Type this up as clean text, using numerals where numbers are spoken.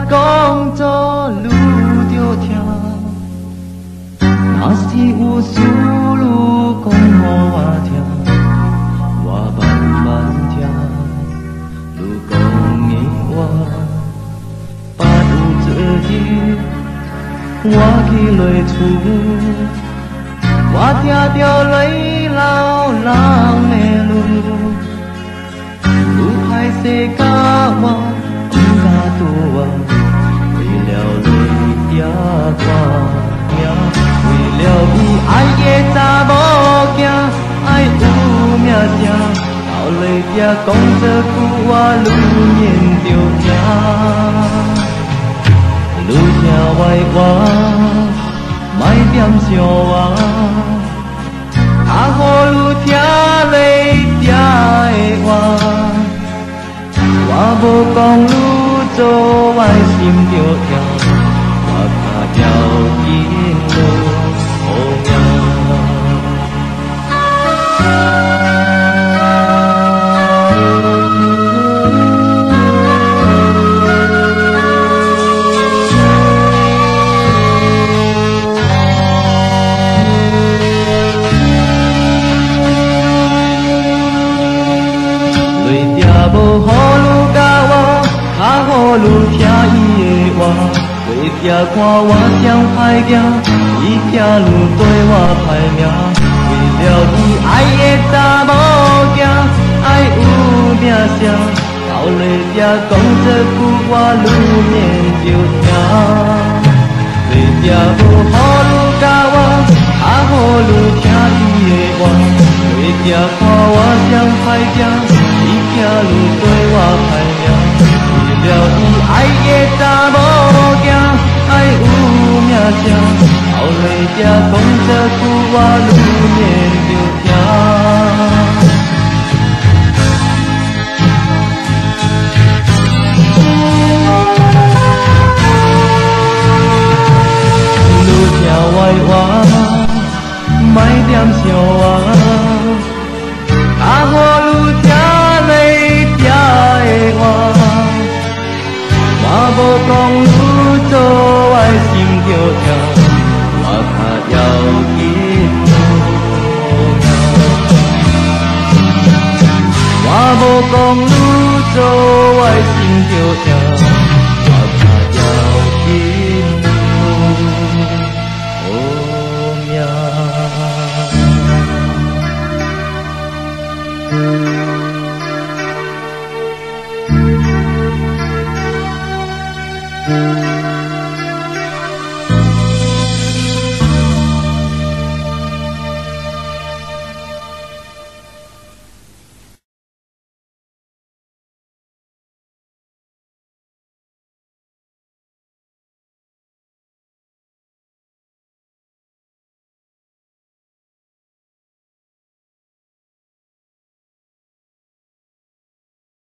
讲做愈着疼，若是有事愈讲予我听，我慢慢听，愈讲的我不有做日，我去落厝，我听着泪流人的路，愈歹势甲我。 为了泪也看命，为了你爱的查某囝，爱有名声，到泪才讲这句话，愈念着疼，愈听歪话，莫点伤我，较好愈听泪才会活，我无讲愈。 做我心着疼，我较要紧落命，泪定无好愈甲我。 较好愈听伊的话，为着看我谁歹行，伊听愈对我歹命。为了你爱的查某囝，爱有名声，到泪才讲这句话，愈念着疼。为着无好愈甲我，较好愈听伊的话，为着看我谁歹行，伊听愈对我歹命。 为了伊爱的查某囝，爱有名声，后来才讲这句话，愈念着疼。愈听歪话，莫点伤我，较好愈听泪才会活。 我无讲愈做我心着疼，我较要紧我无讲愈做我。